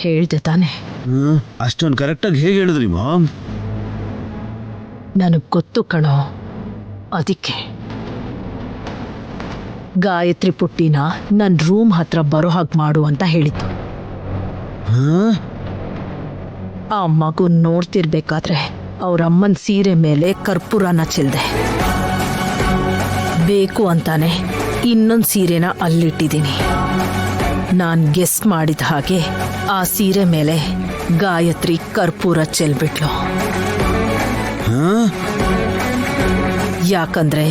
ಹೇಳ್ದೆ ತಾನೆ. ಅಷ್ಟೊಂದು ಕರೆಕ್ಟಾಗಿ ಹೇಗೆ ಹೇಳಿದ್ರಿ ಮಾಮ್? ನನಗೆ ಗೊತ್ತು ಕಣೋ, ಅದಕ್ಕೆ ಗಾಯತ್ರಿ ಪುಟ್ಟಿನ ನನ್ನ ರೂಮ್ ಹತ್ರ ಬರೋ ಹಾಗೆ ಮಾಡು ಅಂತ ಹೇಳಿದ್ದು. ಆ ಮಗು ನೋಡ್ತಿರ್ಬೇಕಾದ್ರೆ ಅವ್ರ ಅಮ್ಮನ ಸೀರೆ ಮೇಲೆ ಕರ್ಪೂರನ ಚೆಲ್ದೆ. ಬೇಕು ಅಂತಾನೆ ಇನ್ನೊಂದು ಸೀರೆನ ಅಲ್ಲಿಟ್ಟಿದ್ದೀನಿ. ನಾನು ಗೆಸ್ ಮಾಡಿದ ಹಾಗೆ ಆ ಸೀರೆ ಮೇಲೆ ಗಾಯತ್ರಿ ಕರ್ಪೂರ ಚೆಲ್ಬಿಟ್ಲು. ಯಾಕಂದ್ರೆ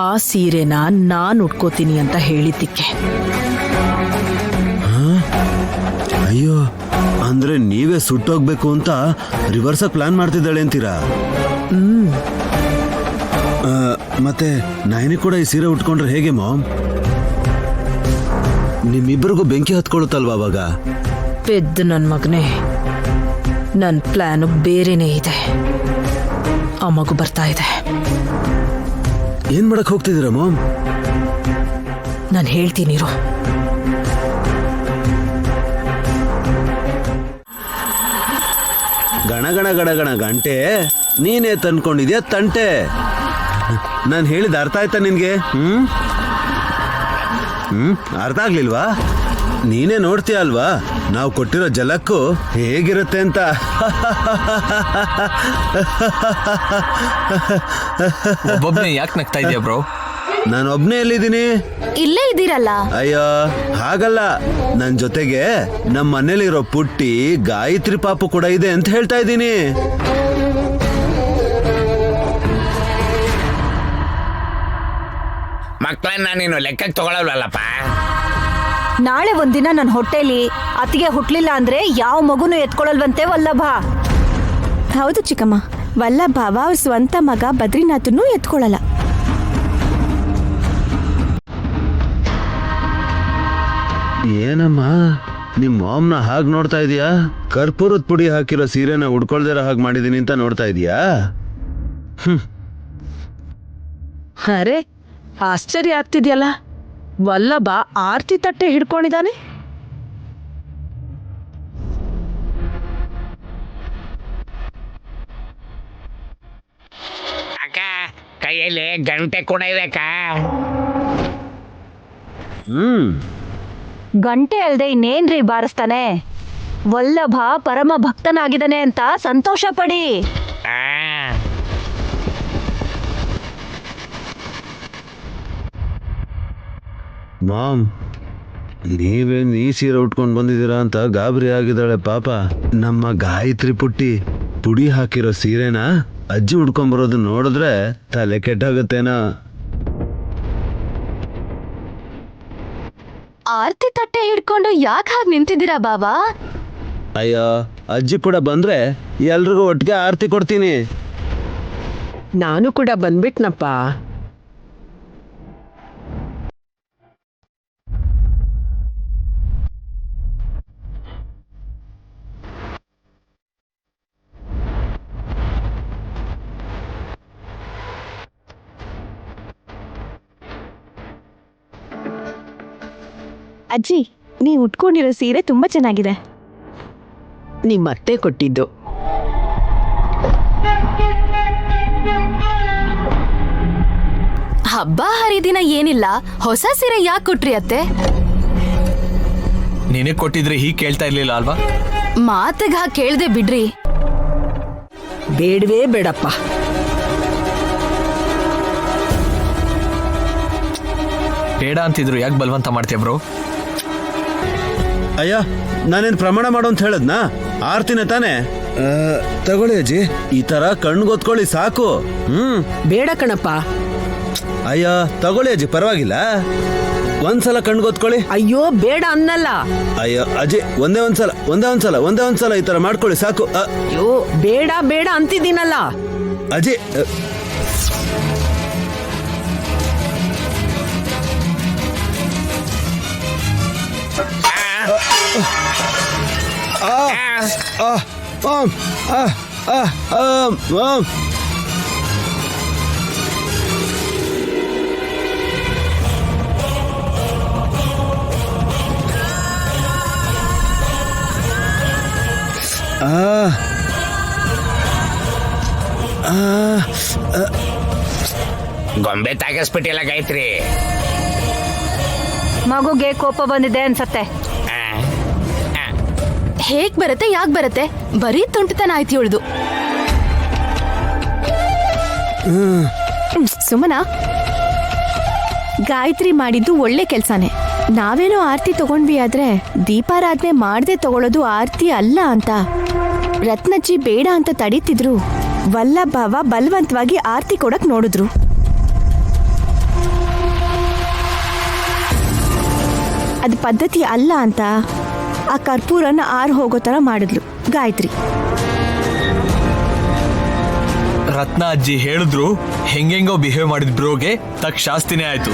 ಆ ಸೀರೆನ ನಾನು ಉಟ್ಕೋತೀನಿ ಅಂತ ಹೇಳಿದ್ದಕ್ಕೆ. ಅಯ್ಯೋ, ಅಂದ್ರೆ ನೀವೇ ಸುಟ್ಟೋಗ್ಬೇಕು ಅಂತ ರಿವರ್ಸ್ ಪ್ಲಾನ್ ಮಾಡ್ತಿದ್ದಾಳೆ ಅಂತೀರಾ? ಮತ್ತೆ ನಯನಿ ಕೂಡ ಈ ಸೀರೆ ಉಟ್ಕೊಂಡ್ರೆ ಹೇಗೆ ಮಾಮ್? ನಿಮ್ಮಿಬ್ಬರಿಗೂ ಬೆಂಕಿ ಹತ್ಕೊಳುತ್ತಲ್ವಾ ಅವಾಗ? ಪೆದ್ದು ನನ್ನ ಮಗನೇ, ನನ್ನ ಪ್ಲಾನು ಬೇರೆನೇ ಇದೆ. ಆ ಮಗು ಬರ್ತಾ ಇದೆ. ಏನ್ ಮಾಡಕ್ ಹೋಗ್ತಿದ್ದೀರಾ ಮಾಮ್? ನಾನು ಹೇಳ್ತೀನಿರು. ಗಣ ಗಣ ಗಣ ಗಣ ಗಂಟೆ ನೀನೇ ತಂದ್ಕೊಂಡಿದ್ಯಾ ತಂಟೆ. ನಾನು ಹೇಳಿದ ಅರ್ಥ ಆಯ್ತಾ ನಿನ್ಗೆ? ಅರ್ಥ ಆಗ್ಲಿಲ್ವಾ? ನೀನೇ ನೋಡ್ತೀಯ ಅಲ್ವಾ ನಾವು ಕೊಟ್ಟಿರೋ ಜಲಕ್ಕೂ ಹೇಗಿರುತ್ತೆ ಅಂತ. ಒಬ್ಬೊಬ್ನೇ ಯಾಕೆ ನಗ್ತಾ ಇದೆಯಾ ಬ್ರೋ? ನಾನು ಒಬ್ನೇ ಎಲ್ಲಿದ್ದೀನಿ? ಇಲ್ಲೇ ಇದ್ದೀರಲ್ಲ. ಅಯ್ಯೋ ಹಾಗಲ್ಲ, ನನ್ ಜೊತೆಗೆ ನಮ್ಮ ಮನೇಲಿರೋ ಪುಟ್ಟಿ ಗಾಯತ್ರಿ ಪಾಪು ಕೂಡ ಇದೆ ಅಂತ ಹೇಳ್ತಾ ಇದ್ದೀನಿ. ಮಕ್ಕಳನ್ನ ನೀನು ಲೆಕ್ಕಕ್ಕೆ ತಗೊಳಲ್ವಲ್ಲಪ್ಪ. ನಾಳೆ ಒಂದಿನ ನನ್ನ ಹೊಟ್ಟೆಲಿ ಅತ್ತಿಗೆ ಹುಟ್ಲಿಲ್ಲ ಅಂದ್ರೆ ಯಾವ ಮಗುನು ಎತ್ಕೊಳಲ್ವಂತೆ ವಲ್ಲಭ. ಹೌದು ಚಿಕ್ಕಮ್ಮ, ವಲ್ಲಭ ಅವ್ರ ಸ್ವಂತ ಮಗ ಬದ್ರಿನಾಥ್ನು ಎತ್ಕೊಳಲ್ಲ. ಏನಮ್ಮ ನಿಮ್ ಮಾಮ್ನ ಹಾಗೆ ನೋಡ್ತಾ ಇದೀಯಾ? ಕರ್ಪೂರದ ಪುಡಿ ಹಾಕಿರೋ ಸೀರೆನ ಉಡ್ಕೊಳ್ದಿರೋ ಹಾಗೆ ಮಾಡಿದೀನಿ ಅಂತ ನೋಡ್ತಾ ಇದೀಯಾ? ಅರೆ, ಆಶ್ಚರ್ಯ ಆಗ್ತಿದ್ಯಲ್ಲ. ವಲ್ಲಭ ಆರ್ತಿ ತಟ್ಟೆ ಹಿಡ್ಕೊಂಡಿದ್ದಾನೆ. ಅಕ್ಕ, ಕೈಯಲ್ಲಿ ಗಂಟೆ ಕೂಡ ಇದೆ ಅಕ್ಕ. ಗಂಟೆ ಅಲ್ದೆ ಇನ್ನೇನ್ರಿ ಬಾರಿಸ್ತಾನೆ? ವಲ್ಲಭ ಪರಮ ಭಕ್ತನಾಗಿದ್ದಾನೆ ಅಂತ ಸಂತೋಷ ಪಡಿ. ಮಾಮ್, ನೀವೇನ್ ಈ ಸೀರೆ ಉಟ್ಕೊಂಡು ಬಂದಿದ್ದೀರಾ ಅಂತ ಗಾಬರಿ ಆಗಿದ್ದಾಳೆ ಪಾಪ. ನಮ್ಮ ಗಾಯತ್ರಿ ಪುಟ್ಟಿ ಪುಡಿ ಹಾಕಿರೋ ಸೀರೆನ ಅಜ್ಜಿ ಉಡ್ಕೊಂಬರೋದು ನೋಡಿದ್ರೆ ತಲೆ ಕೆಟ್ಟಾಗತ್ತೇನೋ. ಆರ್ತಿ ತಟ್ಟೆ ಹಿಡ್ಕೊಂಡು ಯಾಕೆ ಹಾಗೆ ನಿಂತಿದ್ದೀರಾ ಬಾಬಾ? ಅಯ್ಯೋ, ಅಜ್ಜಿ ಕೂಡ ಬಂದ್ರೆ ಎಲ್ರಿಗೂ ಒಟ್ಟಿಗೆ ಆರತಿ ಕೊಡ್ತೀನಿ. ನಾನು ಕೂಡ ಬಂದ್ಬಿಟ್ನಪ್ಪ. ಅಜ್ಜಿ, ನೀವು ಉಟ್ಕೊಂಡಿರೋ ಸೀರೆ ತುಂಬಾ ಚೆನ್ನಾಗಿದೆ. ನಿಮ್ಮ ಅತ್ತೆ ಕೊಟ್ಟಿದ್ದು. ಹಬ್ಬ ಹರಿದಿನ ಏನಿಲ್ಲ, ಹೊಸ ಸೀರೆ ಯಾಕೆ ಕೊಟ್ರಿ ಅತ್ತೆ? ನಿನಗೆ ಕೊಟ್ಟಿದ್ರೆ ಹೀಗೆ ಕೇಳ್ತಾ ಇರ್ಲಿಲ್ಲ ಅಲ್ವಾ? ಮಾತಿಗೆ ಹಾಗೆ ಕೇಳ್ದೆ ಬಿಡ್ರಿ. ಬೇಡವೇ ಬೇಡಪ್ಪ. ಬೇಡ ಅಂತಿದ್ರು ಯಾಕೆ ಬಲವಂತ ಮಾಡ್ತೀಯ ಬ್ರೋ? ಅಯ್ಯ, ನಾನೇನ್ ಪ್ರಮಾಣ ಮಾಡು ಅಂತ ಹೇಳದ್ನಾ? ಆರ್ತಿನ ತಾನೆ. ತಗೊಳ್ಳಿ ಅಜ್ಜಿ, ಈ ತರ ಕಣ್ಗೊತ್ಕೊಳ್ಳಿ ಸಾಕು. ಬೇಡ ಕಣಪ್ಪ. ಅಯ್ಯ ತಗೊಳ್ಳಿ ಅಜ್ಜಿ, ಪರವಾಗಿಲ್ಲ. ಒಂದ್ಸಲ ಕಣ್ಗೊತ್ಕೊಳ್ಳಿ. ಅಯ್ಯೋ ಬೇಡ ಅನ್ನಲ್ಲ. ಅಯ್ಯೋ ಅಜ್ಜಿ, ಒಂದೇ ಒಂದ್ಸಲ ಈ ತರ ಮಾಡ್ಕೊಳ್ಳಿ ಸಾಕು. ಅಯ್ಯೋ ಬೇಡ ಬೇಡ ಅಂತಿದ್ದೀನಲ್ಲ ಅಜ್ಜಿ. ಗೊಂಬೆ ತಾಗಿಸ್ಬಿಟ್ಟಿಲ್ಲ ಗಾಯತ್ರಿ. ಮಗುಗೆ ಕೋಪ ಬಂದಿದೆ ಅನ್ಸತ್ತೆ. ಆ, ಆ, ಹೇಗ್ ಬರತ್ತೆ ಯಾಕೆ ಬರತ್ತೆ ಬರೀ ತುಂಟತನ ಆಯ್ತು ಇವಳ್ದು. ಸುಮನ, ಗಾಯತ್ರಿ ಮಾಡಿದ್ದು ಒಳ್ಳೆ ಕೆಲ್ಸಾನೇ. ನಾವೇನೋ ಆರ್ತಿ ತಗೊಂಡ್ವಿ, ಆದ್ರೆ ದೀಪಾರಾಧನೆ ಮಾಡದೆ ತಗೊಳ್ಳೋದು ಆರ್ತಿ ಅಲ್ಲ ಅಂತ ರತ್ನಜ್ಜಿ ಬೇಡ ಅಂತ ತಡೀತಿದ್ರು. ವಲ್ಲಭವ ಬಲವಂತವಾಗಿ ಆರ್ತಿ ಕೊಡಕ್ ನೋಡಿದ್ರು. ಅದು ಪದ್ಧತಿ ಅಲ್ಲ ಅಂತ ಆ ಕರ್ಪೂರನ ಆರ್ ಹೋಗೋ ತರ ಮಾಡಿದ್ಲು ಗಾಯತ್ರಿ. ರತ್ನ ಅಜ್ಜಿ ಹೇಳಿದ್ರು ಹೆಂಗೆಂಗೋ ಬಿಹೇವ್ ಮಾಡಿದ್ ಬ್ರೋಗೆ ತಕ್ಕ ಶಾಸ್ತಿನೇ ಆಯ್ತು.